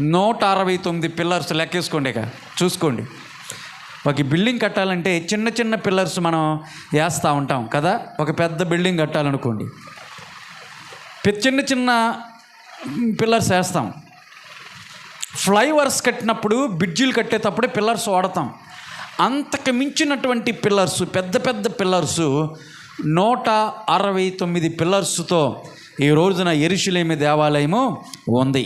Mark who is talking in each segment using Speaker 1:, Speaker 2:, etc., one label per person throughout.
Speaker 1: 169 pillars లెక్కేసుకోండి, ఇక చూసుకోండి. ఒక బిల్డింగ్ కట్టాలంటే చిన్న చిన్న పిల్లర్స్ మనం వేస్తూ ఉంటాం కదా. ఒక పెద్ద బిల్డింగ్ కట్టాలనుకోండి, చిన్న చిన్న పిల్లర్స్ వేస్తాం. ఫ్లైఓవర్స్ కట్టినప్పుడు, బ్రిడ్జిలు కట్టేటప్పుడే పిల్లర్స్ వాడతాం. అంతకు మించినటువంటి పిల్లర్స్, పెద్ద పెద్ద పిల్లర్స్ 169 పిల్లర్స్తో ఈ రోజున యెరూషలేము దేవాలయము ఉంది.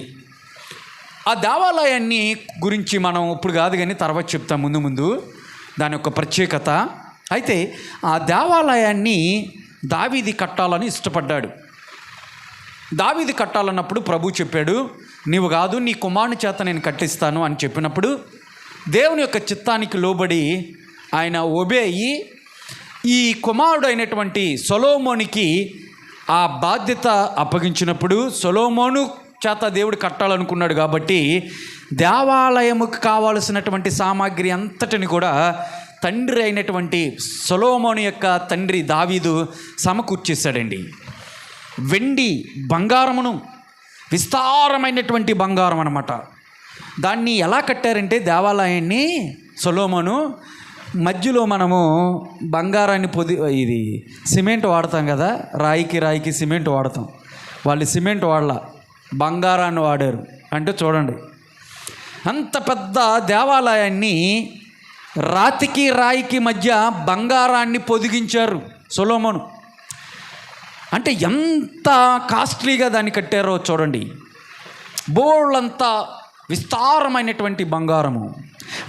Speaker 1: ఆ దేవాలయాన్ని గురించి మనం ఇప్పుడు కాదు కానీ తర్వాత చెప్తాం ముందు ముందు దాని యొక్క ప్రత్యేకత. అయితే ఆ దేవాలయాన్ని దావీదు కట్టాలని ఇష్టపడ్డాడు. దావీదు కట్టాలన్నప్పుడు ప్రభు చెప్పాడు, నీవు కాదు నీ కుమారుని చేత నేను కట్టిస్తాను అని చెప్పినప్పుడు దేవుని యొక్క చిత్తానికి లోబడి ఆయన ఒబే అయ్యి ఈ కుమారుడు అయినటువంటి సొలొమోనుకి ఆ బాధ్యత అప్పగించినప్పుడు సొలొమోను చేత దేవుడు కట్టాలనుకున్నాడు కాబట్టి దేవాలయముకు కావలసినటువంటి సామాగ్రి అంతటిని కూడా తండ్రి అయినటువంటి సొలొమోను యొక్క తండ్రి దావీదు సమకూర్చేశాడండి. వెండి, బంగారమును, విస్తారమైనటువంటి బంగారం అన్నమాట. దాన్ని ఎలా కట్టారంటే దేవాలయాన్ని సొలొమోను మధ్యలో మనము బంగారాన్ని ఇది సిమెంట్ వాడతాం కదా, రాయికి సిమెంట్ వాడతాం. వాళ్ళు సిమెంట్ వాడలా, బంగారాన్ని వాడారు. అంటే చూడండి, అంత పెద్ద దేవాలయాన్ని రాయికి మధ్య బంగారాన్ని పొదిగించారు సొలొమోను. అంటే ఎంత కాస్ట్లీగా దాన్ని కట్టారో చూడండి. బోళ్ళంతా విస్తారమైనటువంటి బంగారము,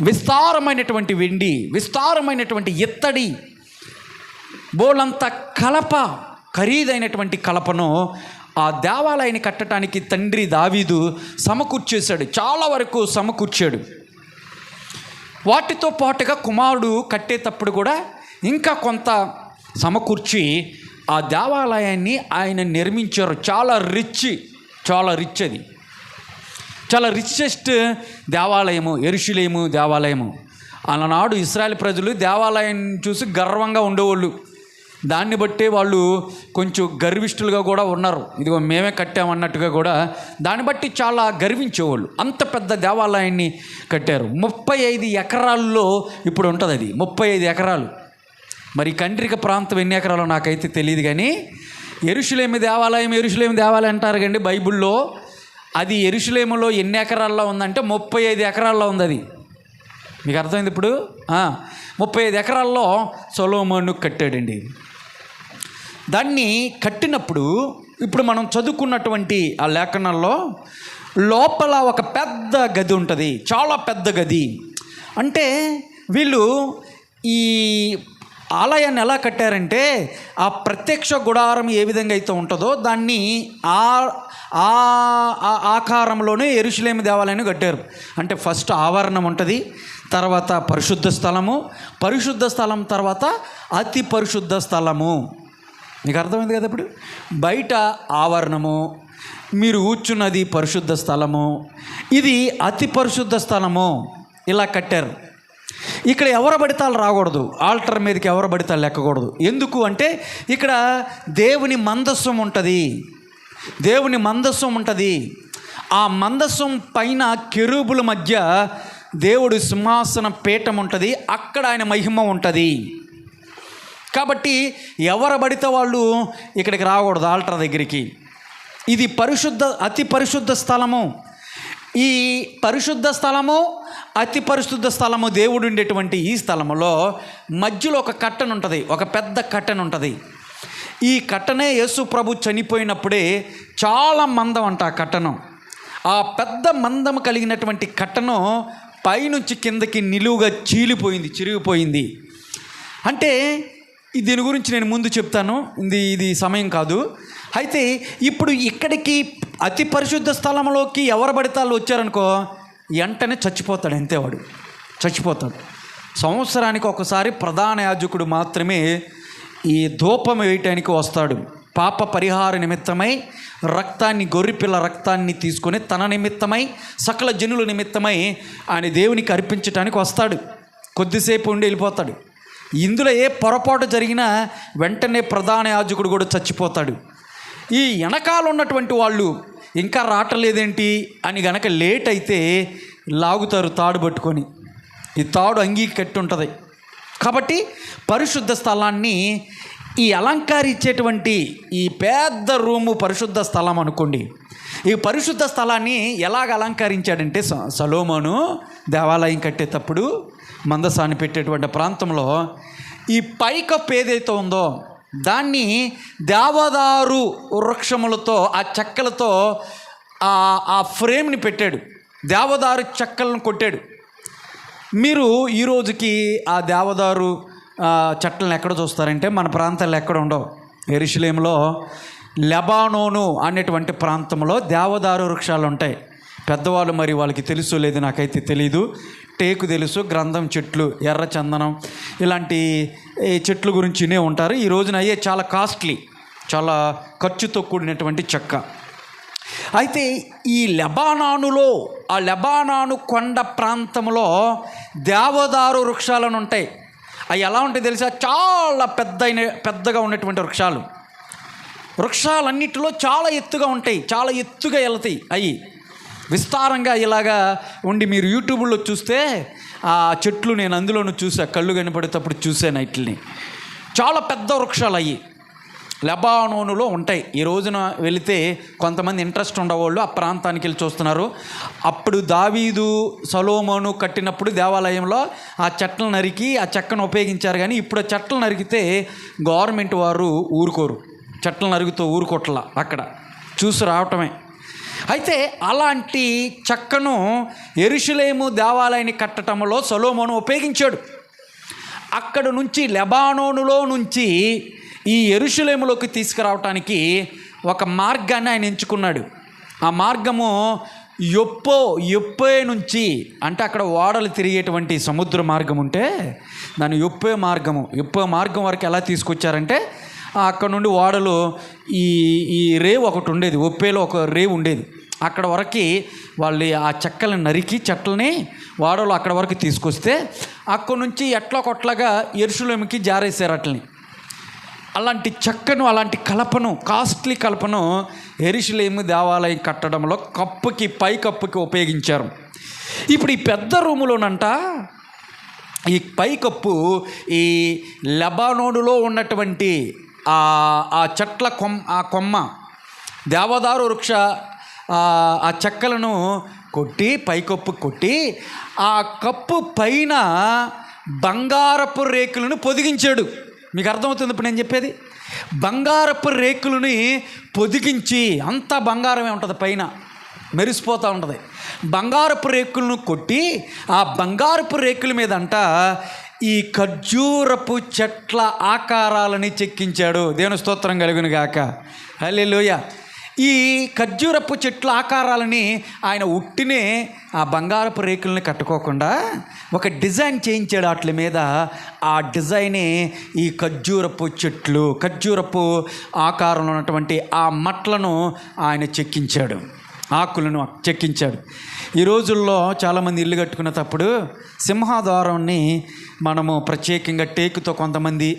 Speaker 1: విస్తారమైనటువంటి వెండి, విస్తారమైనటువంటి ఇత్తడి, బోళ్ళంతా కలప, ఖరీదైనటువంటి కలపను ఆ దేవాలయాన్ని కట్టడానికి తండ్రి దావీదు సమకూర్చేశాడు. చాలా వరకు సమకూర్చాడు. వాటితో పాటుగా కుమారుడు కట్టేటప్పుడు కూడా ఇంకా కొంత సమకూర్చి ఆ దేవాలయాన్ని ఆయన నిర్మించారు. చాలా రిచ్ అది, చాలా రిచెస్ట్ దేవాలయము యెరూషలేము దేవాలయము. అలనాడు ఇశ్రాయేల్ ప్రజలు దేవాలయం చూసి గర్వంగా ఉండేవాళ్ళు. దాన్ని బట్టే వాళ్ళు కొంచెం గర్విష్ఠులుగా కూడా ఉన్నారు. ఇదిగో మేమే కట్టామన్నట్టుగా కూడా దాన్ని బట్టి చాలా గర్వించేవాళ్ళు. అంత పెద్ద దేవాలయాన్ని కట్టారు. 35 ఎకరాల్లో ఇప్పుడు ఉంటుంది అది, 35 ఎకరాలు. మరి కండ్రిక ప్రాంతం ఎన్ని ఎకరాలో నాకైతే తెలియదు కానీ యెరూషలేము దేవాలయం అంటారు కండి బైబిల్లో. అది యెరూషలేములో ఎన్ని ఎకరాల్లో ఉందంటే 35 ఎకరాల్లో ఉంది. అది మీకు అర్థమైంది ఇప్పుడు. 35 ఎకరాల్లో సొలొమోను కట్టాడండి. దాన్ని కట్టినప్పుడు ఇప్పుడు మనం చదువుకున్నటువంటి ఆ లేఖనాల్లో లోపల ఒక పెద్ద గది ఉంటుంది, చాలా పెద్ద గది. అంటే వీళ్ళు ఈ ఆలయాన్ని ఎలా కట్టారంటే ఆ ప్రత్యక్ష గుడారం ఏ విధంగా అయితే ఉంటుందో దాన్ని ఆ ఆకారంలోనే యెరూషలేము దేవాలయాన్ని కట్టారు. అంటే ఫస్ట్ ఆవరణం ఉంటుంది, తర్వాత పరిశుద్ధ స్థలం తర్వాత అతి పరిశుద్ధ స్థలము. మీకు అర్థమైంది కదా. ఇప్పుడు బయట ఆవరణము, మీరు కూర్చున్నది పరిశుద్ధ స్థలము, ఇది అతి పరిశుద్ధ స్థలము. ఇలా కట్టారు. ఇక్కడ ఎవరు పడితాలు రాకూడదు, ఆల్టర్ మీదకి ఎవరు పడితాలు ఎక్కకూడదు. ఎందుకు అంటే ఇక్కడ దేవుని మందస్సం ఉంటుంది. ఆ మందస్సం పైన కెరూబుల మధ్య దేవుడు సింహాసన పీఠం ఉంటుంది, అక్కడ ఆయన మహిమ ఉంటుంది. కాబట్టి ఎవరు పడితే వాళ్ళు ఇక్కడికి రాకూడదు ఆల్టర్ దగ్గరికి. ఇది అతి పరిశుద్ధ స్థలము. ఈ పరిశుద్ధ స్థలము, అతి పరిశుద్ధ స్థలము దేవుడు ఉండేటువంటి ఈ స్థలములో మధ్యలో ఒక కట్టన ఉంటుంది, ఒక పెద్ద కట్టన ఉంటుంది. ఈ కట్టనే యేసు ప్రభు చనిపోయినప్పుడే చాలా మందం అంట ఆ కట్టనం. ఆ పెద్ద మందం కలిగినటువంటి కట్టనం పైనుంచి కిందకి నిలువుగా చిరిగిపోయింది. అంటే దీని గురించి నేను ముందు చెప్తాను, ఇది సమయం కాదు. అయితే ఇప్పుడు ఇక్కడికి అతి పరిశుద్ధ స్థలంలోకి ఎవరు పడితే వచ్చారనుకో వెంటనే చచ్చిపోతాడు. అంతే, వాడు చచ్చిపోతాడు. సంవత్సరానికి ఒకసారి ప్రధాన యాజకుడు మాత్రమే ఈ ధూపం వేయటానికి వస్తాడు. పాప పరిహార నిమిత్తమై గొర్రెపిల్ల రక్తాన్ని తీసుకొని తన నిమిత్తమై సకల జనుల నిమిత్తమై ఆయన దేవునికి అర్పించడానికి వస్తాడు. కొద్దిసేపు ఉండి వెళ్ళిపోతాడు. ఇందులో ఏ పొరపాటు జరిగినా వెంటనే ప్రధాన యాజకుడు కూడా చచ్చిపోతాడు. ఈ వెనకాల ఉన్నటువంటి వాళ్ళు ఇంకా రావట్లేదేంటి అని గనక లేట్ అయితే లాగుతారు తాడు పట్టుకొని. ఈ తాడు అంగీకి కట్టి ఉంటుంది. కాబట్టి పరిశుద్ధ స్థలాన్ని ఈ అలంకరించేటువంటి ఈ పెద్ద రూము పరిశుద్ధ స్థలం అనుకోండి. ఈ పరిశుద్ధ స్థలాన్ని ఎలాగ అలంకరించాడంటే సొలొమోను దేవాలయం కట్టేటప్పుడు మందసాన్ని పెట్టేటువంటి ప్రాంతంలో ఈ పైకప్పు ఏదైతే ఉందో దాన్ని దేవదారు వృక్షములతో ఆ చెక్కలతో ఆ ఫ్రేమ్ని పెట్టాడు. దేవదారు చెక్కలను కొట్టాడు. మీరు ఈరోజుకి ఆ దేవదారు చెట్లను ఎక్కడ చూస్తారంటే మన ప్రాంతాల్లో ఎక్కడ ఉండవు. యెరూషలేములో లెబానోను అనేటువంటి ప్రాంతంలో దేవదారు వృక్షాలు ఉంటాయి. పెద్దవాళ్ళు మరి వాళ్ళకి తెలుసు లేదు నాకైతే తెలీదు. టేకు తెలుసు, గ్రంథం చెట్లు, ఎర్ర చందనం ఇలాంటి చెట్లు గురించినే ఉంటారు. ఈ రోజున అయ్యే చాలా కాస్ట్లీ, చాలా ఖర్చుతో కూడినటువంటి చెక్క. అయితే ఈ లెబానానులో ఆ లెబానాను కొండ ప్రాంతంలో దేవదారు వృక్షాలను ఉంటాయి. అవి ఎలా ఉంటాయి తెలుసా? చాలా పెద్దగా ఉన్నటువంటి వృక్షాలన్నిటిలో చాలా ఎత్తుగా ఉంటాయి, చాలా ఎత్తుగా వెళ్తాయి. అవి విస్తారంగా ఇలాగా ఉండి మీరు యూట్యూబ్లో చూస్తే ఆ చెట్లు నేను అందులోనూ చూసా, కళ్ళు కనపడేటప్పుడు చూశాను. వీటిని చాలా పెద్ద వృక్షాలు అవి లెబానోనులో ఉంటాయి. ఈ రోజున వెళితే కొంతమంది ఇంట్రెస్ట్ ఉండేవాళ్ళు ఆ ప్రాంతానికి వెళ్ళి చూస్తున్నారు. అప్పుడు దావీదు సొలొమోను కట్టినప్పుడు దేవాలయంలో ఆ చెట్లను నరికి ఆ చెక్కను ఉపయోగించారు. కానీ ఇప్పుడు ఆ చెట్లను నరికితే గవర్నమెంట్ వారు ఊరుకోరు, చెట్లను నరుగుతూ ఊరుకోట్ల, అక్కడ చూసి రావటమే. అయితే అలాంటి చెక్కను యెరూషలేము దేవాలయాన్ని కట్టడంలో సొలొమోను ఉపయోగించాడు. అక్కడ నుంచి లెబానోనులో నుంచి ఈ యెరూషలేములోకి తీసుకురావటానికి ఒక మార్గాన్ని ఆయన ఎంచుకున్నాడు. ఆ మార్గము యొప్పే నుంచి, అంటే అక్కడ ఓడలు తిరిగేటువంటి సముద్ర మార్గం ఉంటే దాని యొప్పే మార్గం వరకు ఎలా తీసుకొచ్చారంటే అక్కడ నుండి ఓడలు ఈ రేవు ఒకటి ఉండేది, ఒప్పేలో ఒక రేవు ఉండేది. అక్కడ వరకు వాళ్ళు ఆ చెక్కలను నరికి చెట్లని ఓడలు అక్కడ వరకు తీసుకొస్తే అక్కడ నుంచి ఎట్లా కొట్లాగా యెరూషలేముకి జారేశారు అట్లని. అలాంటి చెక్కను, అలాంటి కలపను, కాస్ట్లీ కలపను యెరూషలేము దేవాలయం కట్టడంలో పైకప్పుకి ఉపయోగించారు. ఇప్పుడు ఈ పెద్ద రూములోనంట ఈ పైకప్పు ఈ లెబానోనులో ఉన్నటువంటి ఆ చెట్ల కొమ్మ దేవదారు వృక్ష ఆ చెక్కలను కొట్టి పైకప్పు కొట్టి ఆ కప్పు పైన బంగారపు రేకులను పొదిగించాడు. మీకు అర్థమవుతుంది ఇప్పుడు నేను చెప్పేది? బంగారపు రేకులని పొదిగించి, అంతా బంగారమే ఉంటుంది, పైన మెరిసిపోతూ ఉంటుంది. బంగారపు రేకులను కొట్టి ఆ బంగారపు రేకుల మీద అంట ఈ ఖర్జూరపు చెట్ల ఆకారాలని చెక్కించాడు. దేవుని స్తోత్రం కలుగును గాక. హల్లెలూయా. ఈ ఖర్జూరపు చెట్ల ఆకారాలని ఆయన ఉట్టినే ఆ బంగారపు రేకుల్ని కట్టుకోకుండా ఒక డిజైన్ చేయించాడు వాటి మీద. ఆ డిజైనే ఈ ఖర్జూరపు ఆకారంలో ఉన్నటువంటి ఆ మట్లను ఆయన చెక్కించాడు, ఆకులను చెక్కించాడు. ఈ రోజుల్లో చాలామంది ఇల్లు కట్టుకునేటప్పుడు సింహద్వారాన్ని మనము ప్రత్యేకంగా టేకుతో కొంతమంది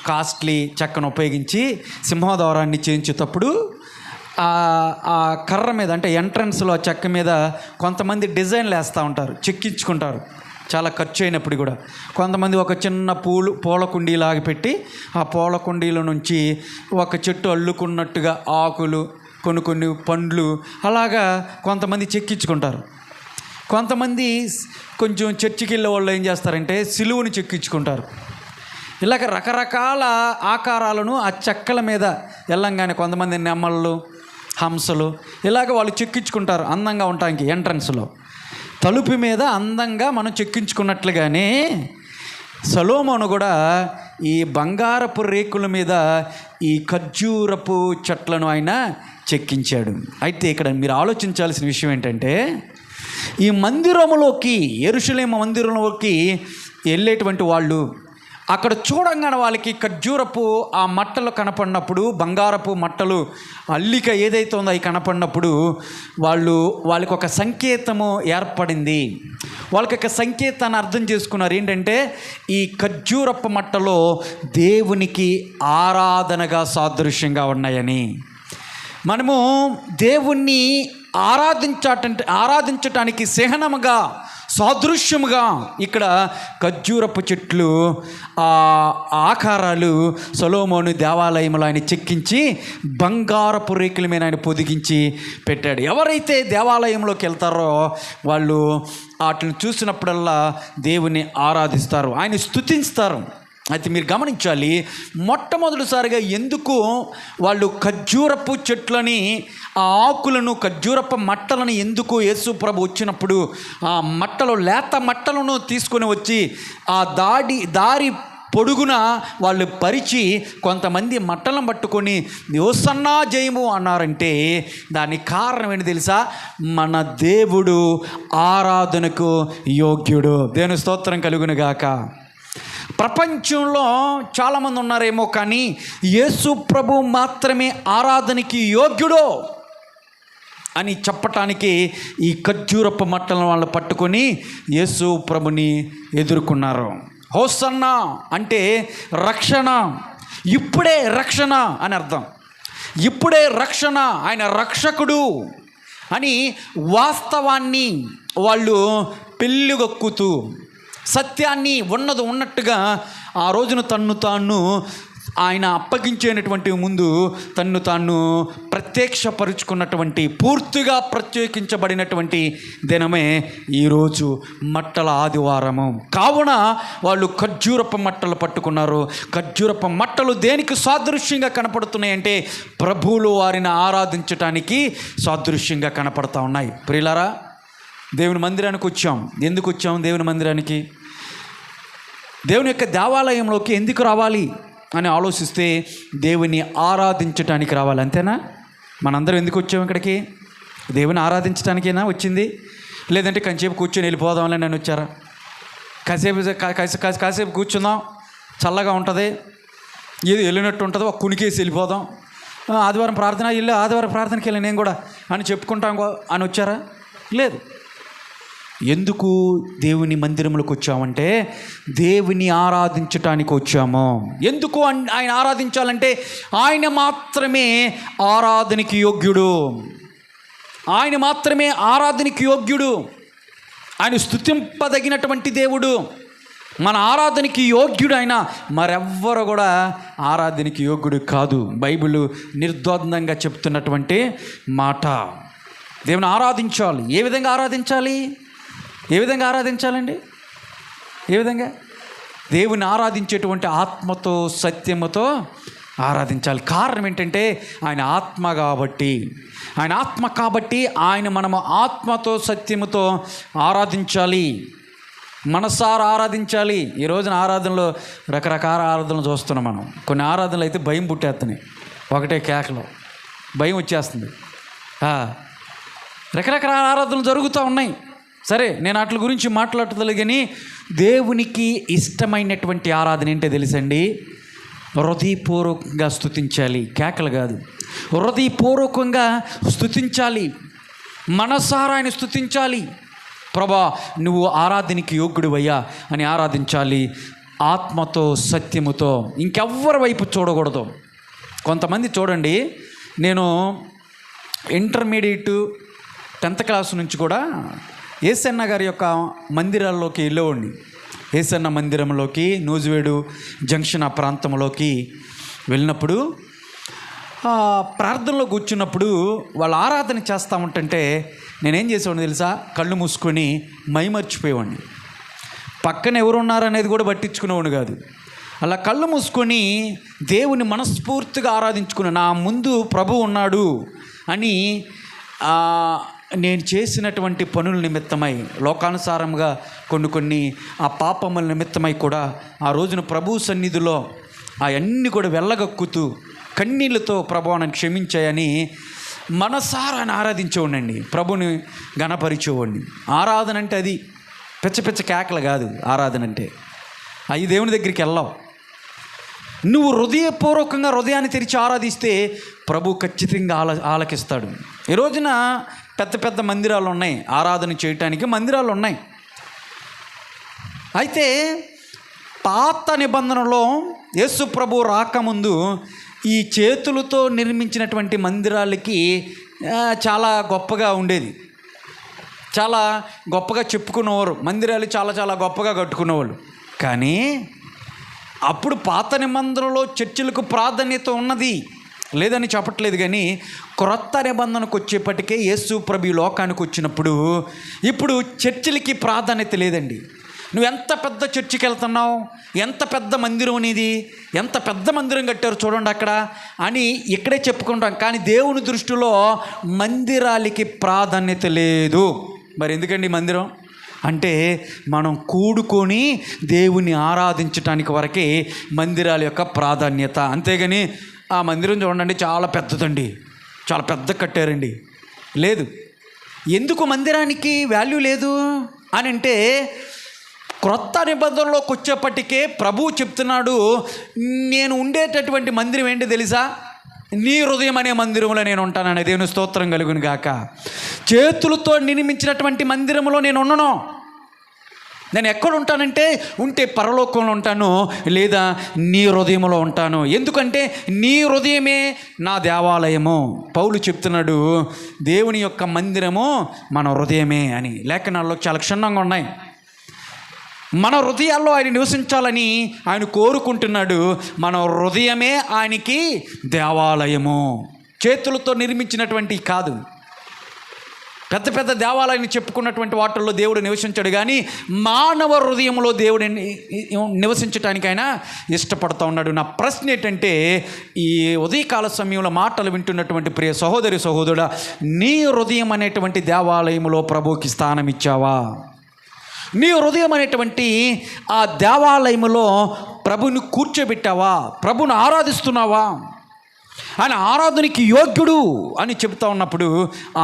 Speaker 1: కాస్ట్లీ చెక్కను ఉపయోగించి సింహద్వారాన్ని చేయించేటప్పుడు ఆ కర్ర మీద, అంటే ఎంట్రన్స్లో ఆ చెక్క మీద కొంతమంది డిజైన్లు వేస్తూ ఉంటారు, చెక్కించుకుంటారు. చాలా ఖర్చు అయినప్పుడు కూడా కొంతమంది ఒక చిన్న పూల కుండీలాగా పెట్టి ఆ పూల కుండీల నుంచి ఒక చెట్టు అల్లుకున్నట్టుగా ఆకులు, కొన్ని పండ్లు అలాగా కొంతమంది చెక్కించుకుంటారు. కొంతమంది కొంచెం చర్చికి వెళ్ళే వాళ్ళు ఏం చేస్తారంటే సిలువని చెక్కించుకుంటారు. ఇలాగ రకరకాల ఆకారాలను ఆ చెక్కల మీద వెళ్ళంగానే కొంతమంది నెమళ్ళు, హంసలు ఇలాగ వాళ్ళు చెక్కించుకుంటారు అందంగా ఉండటానికి. ఎంట్రన్స్లో తలుపు మీద అందంగా మనం చెక్కించుకున్నట్లుగానే సొలొమోను కూడా ఈ బంగారపు రేకుల మీద ఈ ఖర్జూరపు చెట్లను ఆయన చెక్కించాడు. అయితే ఇక్కడ మీరు ఆలోచించాల్సిన విషయం ఏంటంటే ఈ మందిరములోకి, యెరూషలేము మందిరంలోకి వెళ్ళేటువంటి వాళ్ళు అక్కడ చూడంగానే వాళ్ళకి ఖర్జూరపు ఆ మట్టలు కనపడినప్పుడు, బంగారపు మట్టలు అల్లిక ఏదైతే ఉందో అవి కనపడినప్పుడు వాళ్ళకి ఒక సంకేతము ఏర్పడింది. వాళ్ళకి ఒక సంకేతాన్ని అర్థం చేసుకున్నారు. ఏంటంటే ఈ ఖర్జూరపు మట్టలో దేవునికి ఆరాధనగా సాదృశ్యంగా ఉన్నాయని. మనము దేవుణ్ణి ఆరాధించటానికి చిహ్నముగా, సాదృశ్యముగా ఇక్కడ ఖర్జూరపు చెట్లు ఆకారాలు సొలొమోను దేవాలయంలో ఆయన చెక్కించి బంగారపు రేకుల మీద ఆయన పొదిగించి పెట్టాడు. ఎవరైతే దేవాలయంలోకి వెళ్తారో వాళ్ళు వాటిని చూసినప్పుడల్లా దేవుని ఆరాధిస్తారు, ఆయన స్తుతిస్తారు. అయితే మీరు గమనించాలి, మొట్టమొదటిసారిగా ఎందుకు వాళ్ళు ఖర్జూరపు చెట్లని, ఆ ఆకులను, ఖర్జూరపు మట్టలను ఎందుకు యేసు ప్రభు వచ్చినప్పుడు ఆ మట్టలు, లేత మట్టలను తీసుకొని వచ్చి ఆ దారి పొడుగున వాళ్ళు పరిచి కొంతమంది మట్టలను పట్టుకొని యోసన్నా జయము అన్నారంటే దానికి కారణం ఏంటి తెలుసా? మన దేవుడు ఆరాధనకు యోగ్యుడు. దేవుని స్తోత్రం కలుగునుగాక. ప్రపంచంలో చాలామంది ఉన్నారేమో, కానీ యేసు ప్రభు మాత్రమే ఆరాధనకి యోగ్యుడు అని చెప్పటానికి ఈ ఖర్జూరపు మట్టలను వాళ్ళు పట్టుకొని యేసు ప్రభుని ఎదుర్కొన్నారు. హోసన్నా అంటే రక్షణ, ఇప్పుడే రక్షణ అని అర్థం. ఇప్పుడే రక్షణ, ఆయన రక్షకుడు అని వాస్తవాన్ని వాళ్ళు పెళ్ళిగొక్కుతూ, సత్యాన్ని ఉన్నది ఉన్నట్టుగా ఆ రోజున తన్ను తాను ఆయన అప్పగించేటటువంటి ముందు తన్ను తాను ప్రత్యక్షపరుచుకున్నటువంటి, పూర్తిగా ప్రత్యేకించబడినటువంటి దినమే ఈరోజు మట్టల ఆదివారము. కావున వాళ్ళు ఖర్జూరపు మట్టలు పట్టుకున్నారు. ఖర్జూరపు మట్టలు దేనికి సాదృశ్యంగా కనపడుతున్నాయంటే ప్రభువులు వారిని ఆరాధించటానికి సాదృశ్యంగా కనపడుతూ ఉన్నాయి. ప్రియులారా, దేవుని మందిరానికి వచ్చాం. ఎందుకు వచ్చాం దేవుని మందిరానికి? దేవుని యొక్క దేవాలయంలోకి ఎందుకు రావాలి అని ఆలోచిస్తే దేవుని ఆరాధించటానికి రావాలి, అంతేనా? మనందరం ఎందుకు వచ్చాము ఇక్కడికి? దేవుని ఆరాధించడానికైనా వచ్చింది, లేదంటే కాసేపు కూర్చొని వెళ్ళిపోదామని నేను వచ్చారా? కాసేపు కూర్చుందాం, చల్లగా ఉంటుంది, ఏది వెళ్ళినట్టు ఉంటుంది, ఒక కునికేసి వెళ్ళిపోదాం, ఆదివారం ప్రార్థన వెళ్ళి ఆదివారం ప్రార్థనకి వెళ్ళి నేను కూడా అని చెప్పుకుంటాం అని వచ్చారా? లేదు. ఎందుకు దేవుని మందిరంలోకి వచ్చామంటే దేవుని ఆరాధించటానికి వచ్చాము. ఎందుకు ఆయన ఆరాధించాలంటే ఆయన మాత్రమే ఆరాధనకి యోగ్యుడు, ఆయన మాత్రమే ఆరాధనకి యోగ్యుడు, ఆయన స్తుతింపదగినటువంటి దేవుడు. మన ఆరాధనకి యోగ్యుడు ఆయన, మరెవ్వరు కూడా ఆరాధనకి యోగ్యుడు కాదు. బైబిల్ నిర్ద్వందంగా చెప్తున్నటువంటి మాట. దేవుని ఆరాధించాలి. ఏ విధంగా ఆరాధించాలి? ఏ విధంగా ఆరాధించాలండి? ఏ విధంగా? దేవుని ఆరాధించేటువంటి ఆత్మతో, సత్యముతో ఆరాధించాలి. కారణం ఏంటంటే ఆయన ఆత్మ కాబట్టి. ఆయన ఆత్మ కాబట్టి ఆయన మనము ఆత్మతో, సత్యముతో ఆరాధించాలి, మనసారా ఆరాధించాలి. ఈ రోజున ఆరాధనలో రకరకాల ఆరాధనలు చూస్తున్నాం మనం. కొన్ని ఆరాధనలు అయితే భయం పుట్టేస్తున్నాయి, ఒకటే కేకలో భయం వచ్చేస్తుంది. రకరకాల ఆరాధనలు జరుగుతూ ఉన్నాయి. సరే, నేను వాటి గురించి మాట్లాడతలే, కానీ దేవునికి ఇష్టమైనటువంటి ఆరాధన ఏంటో తెలుసండి? హృదయపూర్వకంగా స్తుతించాలి, కేకలు కాదు. హృదయపూర్వకంగా స్తుతించాలి, మనసారా ఆయన స్తుతించాలి. ప్రభా నువ్వు ఆరాధనకి యోగ్యుడివయ్యా అని ఆరాధించాలి, ఆత్మతో, సత్యముతో. ఇంకెవ్వరి వైపు చూడకూడదు. కొంతమంది చూడండి, నేను ఇంటర్మీడియట్ 10th క్లాస్ నుంచి కూడా యేసన్న గారి యొక్క మందిరాల్లోకి వెళ్ళేవాడిని. యేసన్న మందిరంలోకి, నూజివేడు జంక్షన్ ఆ ప్రాంతంలోకి వెళ్ళినప్పుడు ప్రార్థనలో కూర్చున్నప్పుడు వాళ్ళు ఆరాధన చేస్తూ ఉంటుంటే నేనేం చేసేవాడిని తెలుసా? కళ్ళు మూసుకొని మైమర్చిపోయేవాడిని. పక్కన ఎవరున్నారనేది కూడా పట్టించుకునేవాడు కాదు. అలా కళ్ళు మూసుకొని దేవుని మనస్ఫూర్తిగా ఆరాధించుకుని, నా ముందు ప్రభు ఉన్నాడు అని నేను చేసినటువంటి పనుల నిమిత్తమై, లోకానుసారంగా కొన్ని ఆ పాపముల నిమిత్తమై కూడా ఆ రోజున ప్రభు సన్నిధిలో అవన్నీ కూడా వెళ్ళగక్కుతూ కన్నీళ్ళతో ప్రభు నన్ను క్షమించాయని మనసారా ఆరాధించేవాడిని, ప్రభుని గణపరిచేవాడిని. ఆరాధన అంటే అది పిచ్చ కేకలు కాదు. ఆరాధన అంటే అవి దేవుని దగ్గరికి వెళ్ళావు. నువ్వు హృదయపూర్వకంగా హృదయాన్ని తెరిచి ఆరాధిస్తే ప్రభు ఖచ్చితంగా ఆలకిస్తాడు. ఈ రోజున పెద్ద మందిరాలు ఉన్నాయి, ఆరాధన చేయటానికి మందిరాలు ఉన్నాయి. అయితే పాత నిబంధనలో యేసు ప్రభు రాకముందు ఈ చేతులతో నిర్మించినటువంటి మందిరాలకి చాలా గొప్పగా ఉండేది, చాలా గొప్పగా చెప్పుకునేవారు. మందిరాలు చాలా చాలా గొప్పగా కట్టుకునేవాళ్ళు. కానీ అప్పుడు పాత నిబంధనలో చర్చిలకు ప్రాధాన్యత ఉన్నది, లేదని చెప్పట్లేదు. కానీ క్రొత్త నిబంధనకు వచ్చేప్పటికే యేసు ప్రభు లోకానికి వచ్చినప్పుడు ఇప్పుడు చర్చిలకి ప్రాధాన్యత లేదండి. నువ్వు ఎంత పెద్ద చర్చికి వెళ్తున్నావు, ఎంత పెద్ద మందిరం అనేది, ఎంత పెద్ద మందిరం కట్టారు చూడండి అక్కడ అని ఇక్కడే చెప్పుకుంటాం. కానీ దేవుని దృష్టిలో మందిరాలకి ప్రాధాన్యత లేదు. మరి ఎందుకండి మందిరం అంటే? మనం కూడుకొని దేవుని ఆరాధించటానికి వరకే మందిరాల యొక్క ప్రాధాన్యత. అంతేగాని ఆ మందిరం చూడండి చాలా పెద్దదండి, చాలా పెద్ద కట్టారండి, లేదు. ఎందుకు మందిరానికి వాల్యూ లేదు అని అంటే, క్రొత్త నిబంధనలోకి వచ్చేప్పటికే ప్రభువు చెప్తున్నాడు, నేను ఉండేటటువంటి మందిరం ఏంటి తెలుసా? నీ హృదయం అనే మందిరంలో నేను ఉంటానని. దేవుని స్తోత్రం కలుగును గాక. చేతులతో నిర్మించినటువంటి మందిరంలో నేను ఉండను. నేను ఎక్కడ ఉంటానంటే, ఉంటే పరలోకంలో ఉంటాను, లేదా నీ హృదయంలో ఉంటాను. ఎందుకంటే నీ హృదయమే నా దేవాలయము. పౌలు చెప్తున్నాడు, దేవుని యొక్క మందిరము మన హృదయమే అని. లేఖనాల్లో చాలా క్షుణ్ణంగా ఉన్నాయి. మన హృదయాల్లో ఆయన నివసించాలని ఆయన కోరుకుంటున్నాడు. మన హృదయమే ఆయనకి దేవాలయము. చేతులతో నిర్మించినటువంటి కాదు. పెద్ద పెద్ద దేవాలయాన్ని చెప్పుకున్నటువంటి వాటిల్లో దేవుడు నివసించాడు, కానీ మానవ హృదయంలో దేవుడు నివసించడానికి ఆయన ఇష్టపడుతూ ఉన్నాడు. నా ప్రశ్న ఏంటంటే, ఈ ఉదయకాల సమయంలో మాటలు వింటున్నటువంటి ప్రియ సహోదరి సహోదరుడా, నీ హృదయం అనేటువంటి దేవాలయంలో ప్రభువుకి స్థానం ఇచ్చావా? నీ హృదయం అనేటువంటి ఆ దేవాలయంలో ప్రభుని కూర్చోబెట్టావా? ప్రభుని ఆరాధిస్తున్నావా? ఆయన ఆరాధనకి యోగ్యుడు అని చెప్తా ఉన్నప్పుడు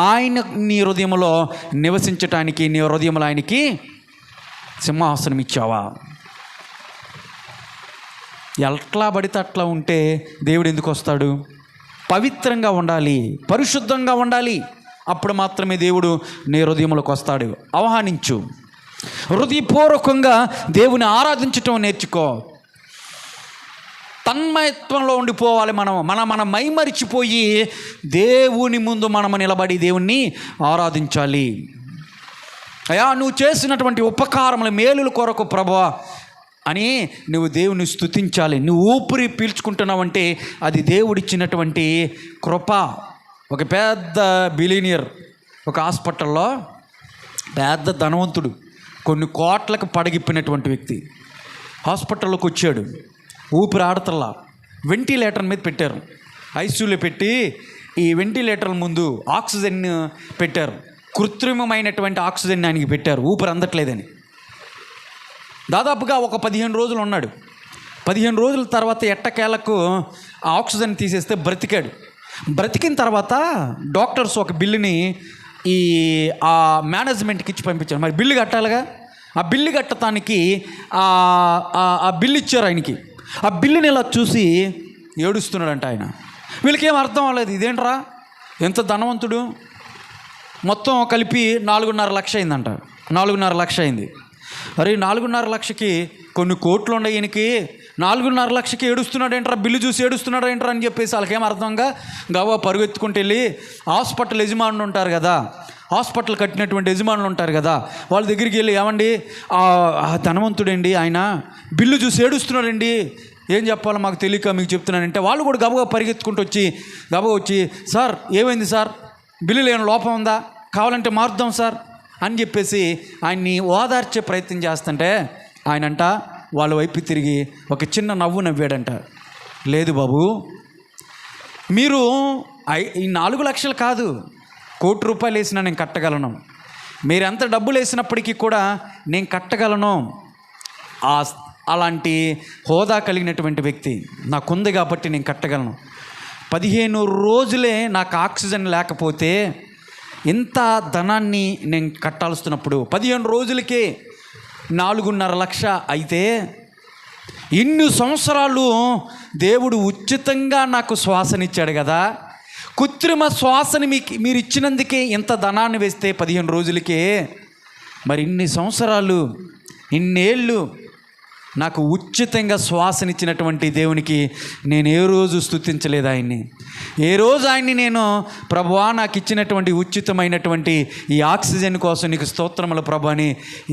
Speaker 1: ఆయన నీ హృదయంలో నివసించటానికి నీ హృదయంలో ఆయనకి సింహాసనం ఇచ్చావా? ఎట్లా పడితే అట్లా ఉంటే దేవుడు ఎందుకు వస్తాడు? పవిత్రంగా ఉండాలి, పరిశుద్ధంగా ఉండాలి. అప్పుడు మాత్రమే దేవుడు నీ హృదయంలోకి వస్తాడు. ఆహ్వానించు, హృదయపూర్వకంగా దేవుని ఆరాధించటం నేర్చుకో. తన్మయత్వంలో ఉండిపోవాలి. మనం మైమరిచిపోయి దేవుని ముందు మనము నిలబడి దేవుణ్ణి ఆరాధించాలి. అయ్యా, నువ్వు చేసినటువంటి ఉపకారముల మేలుల కొరకు ప్రభువా అని నువ్వు దేవుని స్తుతించాలి. నువ్వు ఊపిరి పీల్చుకుంటున్నావంటే అది దేవుడిచ్చినటువంటి కృప. ఒక పెద్ద బిలీనియర్ ఒక హాస్పిటల్లో పెద్ద ధనవంతుడు, కొన్ని కోట్లకు పడగిప్పినటువంటి వ్యక్తి హాస్పిటల్లోకి వచ్చాడు. ఊపిరి ఆడతల్లా, వెంటిలేటర్ మీద పెట్టారు, ఐసీయూలో పెట్టి ఈ వెంటిలేటర్ల ముందు ఆక్సిజన్ పెట్టారు. కృత్రిమమైనటువంటి ఆక్సిజన్ ఆయనకి పెట్టారు, ఊపిరి అందట్లేదని. దాదాపుగా ఒక 15 రోజులు ఉన్నాడు. 15 రోజుల తర్వాత ఎట్టకేలకు ఆ ఆక్సిజన్ తీసేస్తే బ్రతికాడు. బ్రతికిన తర్వాత డాక్టర్స్ ఒక బిల్లుని ఆ మేనేజ్మెంట్కి ఇచ్చి పంపించారు. మరి బిల్లు కట్టాలిగా. ఆ బిల్లు కట్టడానికి ఆ బిల్లు ఇచ్చారు ఆయనకి. ఆ బిల్లుని ఇలా చూసి ఏడుస్తున్నాడంట ఆయన. వీళ్ళకేం అర్థం అవ్వలేదు, ఇదేంట్రా ఎంత ధనవంతుడు, మొత్తం కలిపి 4.5 లక్ష అయిందంట. 4.5 లక్ష అయింది. అరే 4.5 లక్షకి కొన్ని కోట్లు ఉన్నాయి ఈయనకి, 4.5 లక్షకి ఏడుస్తున్నాడు ఏంట్రా, బిల్లు చూసి ఏడుస్తున్నాడు ఏంట్రా అని చెప్పేసి వాళ్ళకేం అర్థంగా గవా పరుగెత్తుకుంటూ వెళ్ళి హాస్పిటల్ యజమానులు ఉంటారు కదా, హాస్పిటల్ కట్టినటువంటి యజమానులు ఉంటారు కదా, వాళ్ళ దగ్గరికి వెళ్ళి, ఏమండి ధనవంతుడండి ఆయన, బిల్లు చూసి ఏడుస్తున్నాడండి, ఏం చెప్పాలో మాకు తెలియక మీకు చెప్తున్నానంటే వాళ్ళు కూడా గబగబా పరిగెత్తుకుంటూ వచ్చి సార్ ఏమైంది సార్, బిల్లు లేని లోపం ఉందా, కావాలంటే మారుద్దాం సార్ అని చెప్పేసి ఆయన్ని ఓదార్చే ప్రయత్నం చేస్తుంటే ఆయనంట వాళ్ళ వైపు తిరిగి ఒక చిన్న నవ్వు నవ్వాడంట. లేదు బాబు, మీరు ఈ 4 లక్షలు కాదు, 1 కోటి రూపాయలు వేసినా నేను కట్టగలను, మీరు ఎంత డబ్బులు వేసినప్పటికీ కూడా నేను కట్టగలను. అలాంటి హోదా కలిగినటువంటి వ్యక్తి నాకుంది కాబట్టి నేను కట్టగలను. 15 రోజులే నాకు ఆక్సిజన్ లేకపోతే ఇంత ధనాన్ని నేను కట్టాల్సినప్పుడు 15 రోజులకే 4.5 లక్ష అయితే, ఇన్ని సంవత్సరాలు దేవుడు ఉచితంగా నాకు శ్వాసనిచ్చాడు కదా, కృత్రిమ శ్వాసని మీరు ఇచ్చినందుకే ఇంత ధనాన్ని వేస్తే 15 రోజులకే, మరి ఇన్ని సంవత్సరాలు ఇన్నేళ్ళు నాకు ఉచితంగా శ్వాసనిచ్చినటువంటి దేవునికి నేను ఏ రోజు స్తుతించలేదు ఆయన్ని. ఏ రోజు ఆయన్ని నేను ప్రభువా నాకు ఇచ్చినటువంటి ఉచితమైనటువంటి ఈ ఆక్సిజన్ కోసం నీకు స్తోత్రములు ప్రభు అని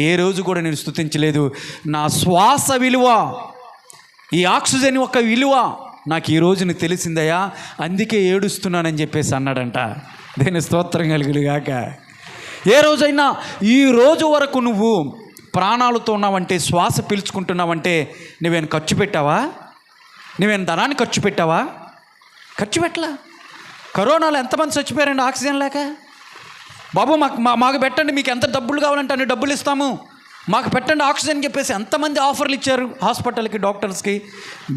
Speaker 1: ఏ రోజు కూడా నేను స్తుతించలేదు. నా శ్వాస విలువ, ఈ ఆక్సిజన్ యొక్క విలువ నాకు ఈ రోజుని తెలిసిందయ్యా, అందుకే ఏడుస్తున్నానని చెప్పేసి అన్నాడంట. దేని స్తోత్రం కలుగులుగాక. ఏ రోజైనా ఈ రోజు వరకు నువ్వు ప్రాణాలతో ఉన్నావంటే, శ్వాస పీల్చుకుంటున్నావంటే నువ్వేం ఖర్చు పెట్టావా? నువ్వేం ధనాన్ని ఖర్చు పెట్టావా? ఖర్చు పెట్టలా. కరోనాలో ఎంతమంది చచ్చిపోయారండి ఆక్సిజన్ లేక? బాబు మాకు పెట్టండి, మీకు ఎంత డబ్బులు కావాలంటే అన్ని డబ్బులు ఇస్తాము, మాకు పెట్టండి ఆక్సిజన్ చెప్పేసి ఎంతమంది ఆఫర్లు ఇచ్చారు హాస్పిటల్కి, డాక్టర్స్కి,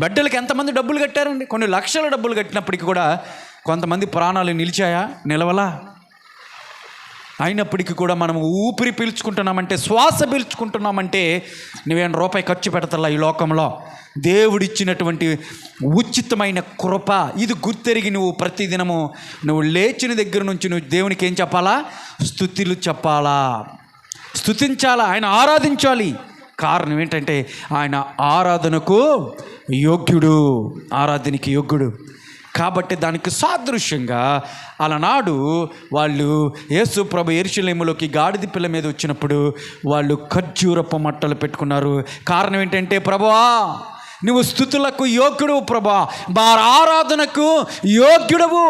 Speaker 1: బెడ్డలకి ఎంతమంది డబ్బులు కట్టారండి. కొన్ని లక్షల డబ్బులు కట్టినప్పటికీ కూడా కొంతమంది ప్రాణాలు నిలిచాయా? నిలవలా. అయినప్పటికీ కూడా మనం ఊపిరి పీల్చుకుంటున్నామంటే, శ్వాస పీల్చుకుంటున్నామంటే నువ్వేం రూపాయి ఖర్చు పెడతల్లా. ఈ లోకంలో దేవుడిచ్చినటువంటి ఉచితమైన కృప ఇది గుర్తెరిగి నువ్వు ప్రతిదినము నువ్వు లేచిన దగ్గర నుంచి నువ్వు దేవునికి ఏం చెప్పాలా? స్తుతులు చెప్పాలా, స్తుతించాలా, ఆయన ఆరాధించాలి. కారణం ఏంటంటే ఆయన ఆరాధనకు యోగ్యుడు, ఆరాధనకి యోగ్యుడు. కాబట్టి దానికి సాదృశ్యంగా అలనాడు వాళ్ళు యేసు ప్రభు యెరూషలేములోకి గాడిద పిల్ల మీద వచ్చినప్పుడు వాళ్ళు ఖర్జూరపు మట్టలు పెట్టుకున్నారు. కారణం ఏంటంటే, ప్రభువా నువ్వు స్తుతులకు యోగ్యుడు, ప్రభా ఆరాధనకు యోగ్యుడవు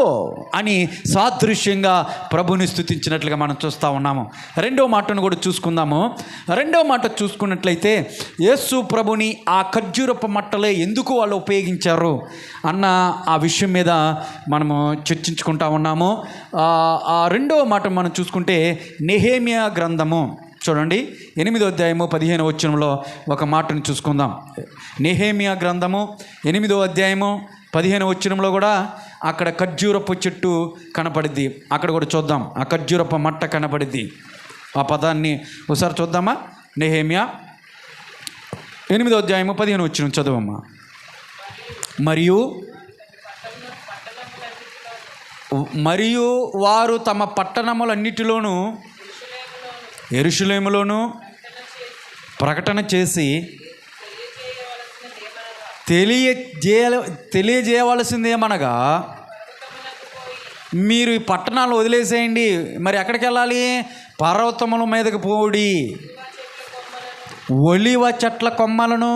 Speaker 1: అని సాదృశ్యంగా ప్రభుని స్తుతించినట్లుగా మనం చూస్తూ ఉన్నాము. రెండో మాటను కూడా చూసుకుందాము. రెండో మాట చూసుకున్నట్లయితే యేసు ప్రభుని ఆ ఖర్జూరపు మట్టలే ఎందుకు వాళ్ళు ఉపయోగించారు అన్న ఆ విషయం మీద మనము చర్చించుకుంటా ఉన్నాము. ఆ రెండో మాట మనం చూసుకుంటే నెహెమ్యా గ్రంథము చూడండి, 8వ అధ్యాయము 15వ వచనంలో ఒక మాటను చూసుకుందాం. నెహెమ్యా గ్రంథము 8వ అధ్యాయము 15వ వచనంలో కూడా అక్కడ ఖర్జూరపు చెట్టు కనపడిద్ది. అక్కడ కూడా చూద్దాం, ఆ ఖర్జూరపు మట్ట కనపడిద్ది. ఆ పదాన్ని ఒకసారి చూద్దామా? నెహెమ్యా 8వ అధ్యాయము 15వ వచనం చదువమ్మా. మరియు వారు తమ పట్టణములన్నిటిలోనూ యెరూషలేములోను ప్రకటన చేసి తెలియజేయవలసిందేమనగా, మీరు ఈ పట్టణాలు వదిలేసేయండి, మరి ఎక్కడికి వెళ్ళాలి? పర్వతముల మీదకి పోడి, ఒలివ చెట్ల కొమ్మలను,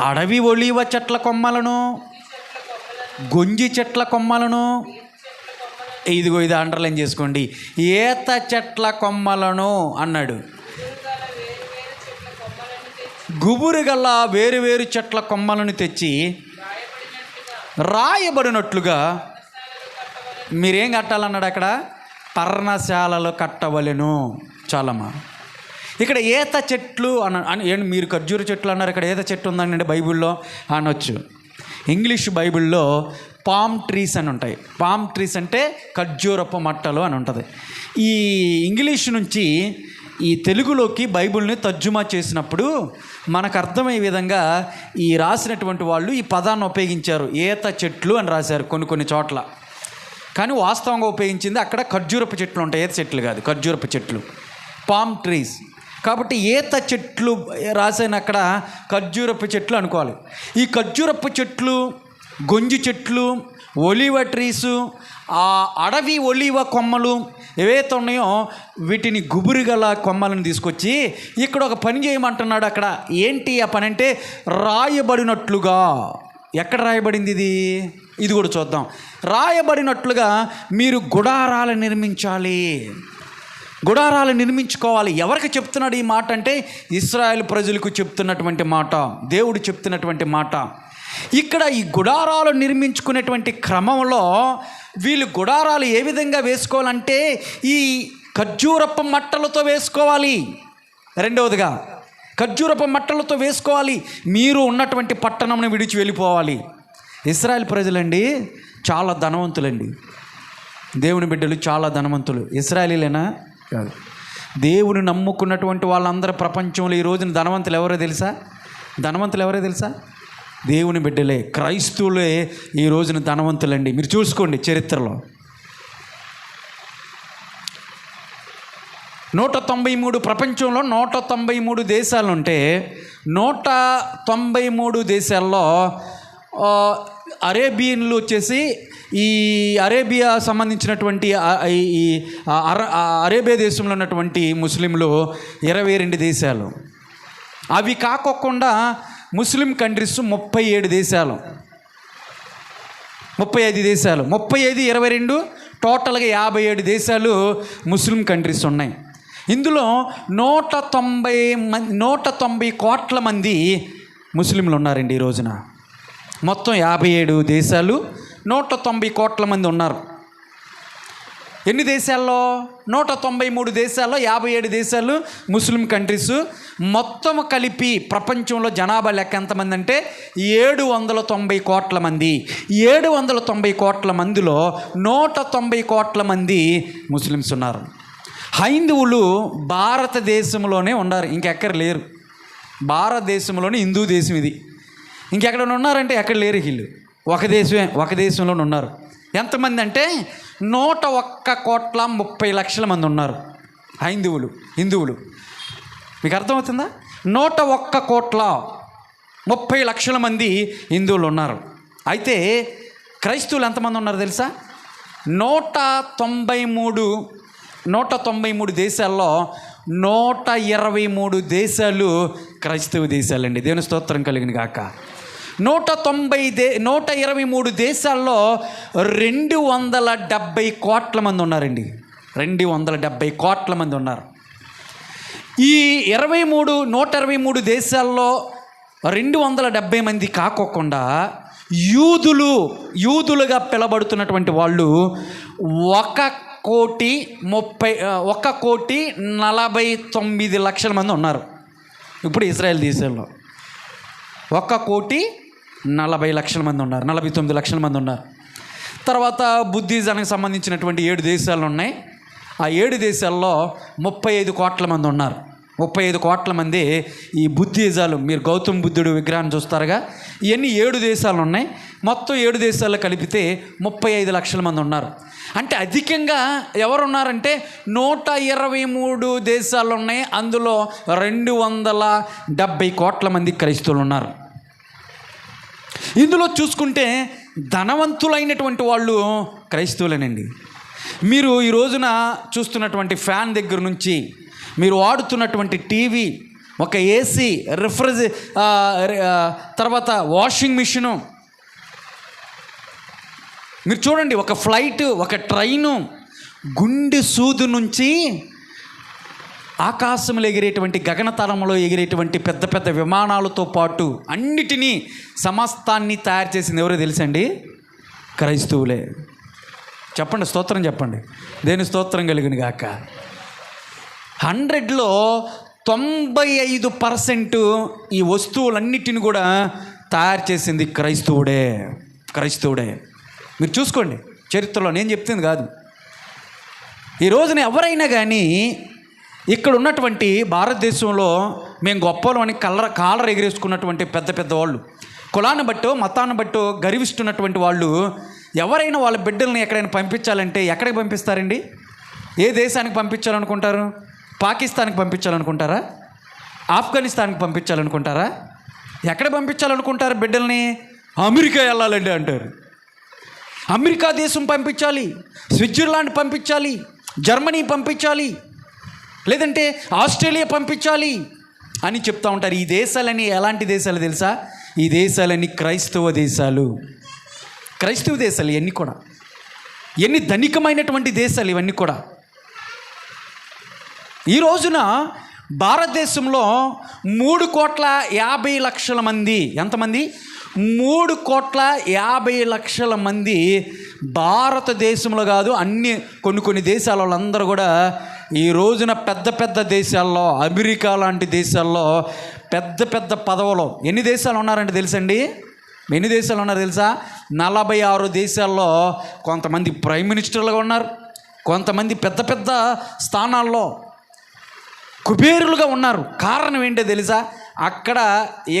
Speaker 1: అడవి ఒలివ చెట్ల కొమ్మలను, గొంజి చెట్ల కొమ్మలను, ఇదిగో ఇది అండర్లైన్ చేసుకోండి, ఈత చెట్ల కొమ్మలను అన్నాడు. గుబురు గల వేరు వేరు చెట్ల కొమ్మలను తెచ్చి రాయబడినట్లుగా మీరేం కట్టాలన్నాడు అక్కడ? పర్ణశాలలు కట్టవలెను. చాలమ్మా. ఇక్కడ ఈత చెట్లు అని మీరు ఖర్జూర చెట్లు అన్నారు, ఇక్కడ ఈత చెట్టు ఉందండి బైబిల్లో అనొచ్చు. ఇంగ్లీష్ బైబిల్లో పామ్ ట్రీస్ అని ఉంటాయి. పామ్ ట్రీస్ అంటే ఖర్జూరపు మట్టలు అని ఉంటుంది. ఈ ఇంగ్లీష్ నుంచి ఈ తెలుగులోకి బైబిల్ని తర్జుమా చేసినప్పుడు మనకు అర్థమయ్యే విధంగా ఈ రాసినటువంటి వాళ్ళు ఈ పదాన్ని ఉపయోగించారు. ఈత చెట్లు అని రాశారు కొన్ని చోట్ల, కానీ వాస్తవంగా ఉపయోగించింది అక్కడ ఖర్జూరపు చెట్లు ఉంటాయి, ఈత చెట్లు కాదు, ఖర్జూరపు చెట్లు, పామ్ ట్రీస్. కాబట్టి ఈత చెట్లు రాసిన అక్కడ ఖర్జూరపు చెట్లు అనుకోవాలి. ఈ ఖర్జూరపు చెట్లు, గొంజి చెట్లు, ఒలివ ట్రీసు, ఆ అడవి ఒలివ కొమ్మలు ఏవైతే ఉన్నాయో వీటిని గుబురుగల కొమ్మలను తీసుకొచ్చి ఇక్కడ ఒక పని చేయమంటున్నాడు. అక్కడ ఏంటి ఆ పని అంటే, రాయబడినట్లుగా. ఎక్కడ రాయబడింది ఇది కూడా చూద్దాం. రాయబడినట్లుగా మీరు గుడారాలు నిర్మించాలి, గుడారాలు నిర్మించుకోవాలి. ఎవరికి చెప్తున్నాడు ఈ మాట అంటే, ఇశ్రాయేలు ప్రజలకు చెప్తున్నటువంటి మాట, దేవుడు చెప్తున్నటువంటి మాట. ఇక్కడ ఈ గుడారాలు నిర్మించుకునేటువంటి క్రమంలో వీళ్ళు గుడారాలు ఏ విధంగా వేసుకోవాలంటే ఈ ఖర్జూరపు మట్టలతో వేసుకోవాలి. రెండవదిగా ఖర్జూరపు మట్టలతో వేసుకోవాలి. మీరు ఉన్నటువంటి పట్టణంను విడిచి వెళ్ళిపోవాలి. ఇశ్రాయేలు ప్రజలండి చాలా ధనవంతులండి, దేవుని బిడ్డలు చాలా ధనవంతులు. ఇశ్రాయేలీలేనా? కాదు. దేవుని నమ్ముకున్నటువంటి వాళ్ళందరూ ప్రపంచంలో ఈ రోజున ధనవంతులు ఎవరో తెలుసా? ధనవంతులు ఎవరో తెలుసా? దేవుని బిడ్డలే, క్రైస్తవులే ఈ రోజున ధనవంతులండి. మీరు చూసుకోండి చరిత్రలో. 193 ప్రపంచంలో 193 దేశాలు ఉంటే 193 దేశాల్లో అరేబియన్లు వచ్చేసి ఈ అరేబియా సంబంధించినటువంటి ఈ అరేబియా దేశంలో ఉన్నటువంటి ముస్లింలు 22 దేశాలు. అవి కాకోకుండా ముస్లిం కంట్రీస్ 37 దేశాలు, 35 దేశాలు, 35, 22 టోటల్గా 57 దేశాలు ముస్లిం కంట్రీస్ ఉన్నాయి. ఇందులో 190 కోట్ల మంది ముస్లింలు ఉన్నారండి ఈ రోజున. మొత్తం 57 దేశాలు, 190 కోట్ల మంది ఉన్నారు. ఎన్ని దేశాల్లో? 193 దేశాల్లో 57 దేశాలు ముస్లిం కంట్రీస్. మొత్తం కలిపి ప్రపంచంలో జనాభా లెక్క ఎంతమంది అంటే 790 కోట్ల మంది. 790 కోట్ల మందిలో 190 కోట్ల మంది ముస్లిమ్స్ ఉన్నారు. హైందవులు భారతదేశంలోనే ఉన్నారు, ఇంకెక్కడ లేరు. భారతదేశంలోనే హిందూ దేశం ఇది. ఇంకెక్కడ ఉన్నారంటే ఎక్కడ లేరు. వీళ్ళు ఒక దేశంలోనే ఉన్నారు. ఎంతమంది అంటే 101,30,00,000 మంది ఉన్నారు హిందువులు. మీకు అర్థమవుతుందా? 101,30,00,000 మంది హిందువులు ఉన్నారు. అయితే క్రైస్తవులు ఎంతమంది ఉన్నారు తెలుసా? 193 దేశాల్లో 123 దేశాలు క్రైస్తవ దేశాలండి. దేవుని స్తోత్రం కలిగిన గాక. 123 దేశాల్లో 270 కోట్ల మంది ఉన్నారండి. 270 కోట్ల మంది ఉన్నారు. ఈ 123 దేశాల్లో 270 మంది కాకోకుండా యూదులుగా పిలబడుతున్నటువంటి వాళ్ళు 1,49,00,000 మంది ఉన్నారు. ఇప్పుడు ఇజ్రాయెల్ దేశంలో 1,40,00,000 మంది ఉన్నారు, 49 లక్షల మంది ఉన్నారు. తర్వాత బుద్ధిజానికి సంబంధించినటువంటి 7 దేశాలు ఉన్నాయి. ఆ 7 దేశాల్లో 35 కోట్ల మంది ఉన్నారు. 35 కోట్ల మంది ఈ బుద్ధిజాలు. మీరు గౌతమ్ బుద్ధుడు విగ్రహాన్ని చూస్తారుగా, ఇవన్నీ 7 దేశాలు ఉన్నాయి. మొత్తం 7 దేశాల్లో కలిపితే 35 లక్షల మంది ఉన్నారు. అంటే అధికంగా ఎవరు ఉన్నారంటే 123 దేశాలు ఉన్నాయి. అందులో 270 కోట్ల మంది క్రైస్తవులు ఉన్నారు. ఇందులో చూసుకుంటే ధనవంతులైనటువంటి వాళ్ళు క్రైస్తవులేనండి. మీరు ఈ రోజున చూస్తున్నటువంటి ఫ్యాన్ దగ్గర నుంచి, మీరు వాడుతున్నటువంటి టీవీ, ఒక ఏసీ, తర్వాత వాషింగ్ మిషను, మీరు చూడండి, ఒక ఫ్లైట్, ఒక ట్రైను, గుండె సూదు నుంచి ఆకాశంలో ఎగిరేటువంటి, గగనతలంలో ఎగిరేటువంటి పెద్ద పెద్ద విమానాలతో పాటు అన్నిటినీ సమస్తాన్ని తయారు చేసింది ఎవరో తెలుసండి? క్రైస్తవులే. చెప్పండి, స్తోత్రం చెప్పండి. దేని స్తోత్రం కలిగిన గాక. 100లో 95% ఈ వస్తువులన్నిటిని కూడా తయారు చేసింది క్రైస్తవుడే. మీరు చూసుకోండి చరిత్రలో, నేను చెప్తుంది కాదు. ఈ రోజున ఎవరైనా కానీ ఇక్కడ ఉన్నటువంటి భారతదేశంలో మేము గొప్పలు అని కాలర్ ఎగిరేసుకున్నటువంటి పెద్ద పెద్ద వాళ్ళు, కులాన్ని బట్టో మతాన్ని బట్టో గర్విస్తున్నటువంటి వాళ్ళు ఎవరైనా వాళ్ళ బిడ్డల్ని ఎక్కడైనా పంపించాలంటే ఎక్కడికి పంపిస్తారండి? ఏ దేశానికి పంపించాలనుకుంటారు? పాకిస్తాన్కి పంపించాలనుకుంటారా? ఆఫ్ఘనిస్తాన్కి పంపించాలనుకుంటారా? ఎక్కడ పంపించాలనుకుంటారు బిడ్డల్ని? అమెరికా వెళ్ళాలండి అంటారు. అమెరికా దేశం పంపించాలి, స్విట్జర్లాండ్ పంపించాలి, జర్మనీ పంపించాలి, లేదంటే ఆస్ట్రేలియా పంపించాలి అని చెప్తూ ఉంటారు. ఈ దేశాలని ఎలాంటి దేశాలు తెలుసా? ఈ దేశాలన్నీ క్రైస్తవ దేశాలు. ఇవన్నీ కూడా ఎన్ని ధనికమైనటువంటి దేశాలు ఇవన్నీ కూడా. ఈ రోజున భారతదేశంలో 3,50,00,000 మంది, ఎంతమంది? 3,50,00,000 మంది భారతదేశంలో కాదు, కొన్ని దేశాల వాళ్ళందరూ కూడా ఈ రోజున పెద్ద పెద్ద దేశాల్లో, అమెరికా లాంటి దేశాల్లో పెద్ద పెద్ద పదవులు ఎన్ని దేశాలు ఉన్నారంటే తెలుసండి? ఎన్ని దేశాలు ఉన్నారు తెలుసా? 46 దేశాల్లో కొంతమంది ప్రైమ్ మినిస్టర్లుగా ఉన్నారు, కొంతమంది పెద్ద పెద్ద స్థానాల్లో కుబేరులుగా ఉన్నారు. కారణం ఏంటో తెలుసా?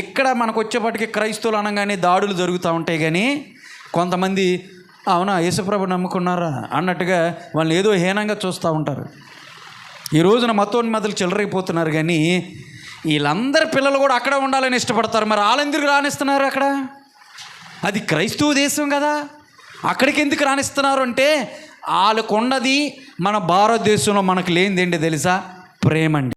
Speaker 1: ఎక్కడ మనకు వచ్చేప్పటికి క్రైస్తవులు అనగానే దాడులు జరుగుతూ ఉంటాయి, కానీ కొంతమంది అవునా యేసుప్రభు నమ్ముకున్నారా అన్నట్టుగా వాళ్ళని ఏదో హీనంగా చూస్తూ ఉంటారు. ఈ రోజున మతోన్మతులు చెలరైపోతున్నారు, కానీ వీళ్ళందరి పిల్లలు కూడా అక్కడ ఉండాలని ఇష్టపడతారు. మరి వాళ్ళెందుకు రాణిస్తున్నారు అక్కడ? అది క్రైస్తవ దేశం కదా, అక్కడికి ఎందుకు రాణిస్తున్నారు అంటే వాళ్ళకున్నది మన భారతదేశంలో మనకు లేనిది ఏంటి తెలుసా? ప్రేమ అండి.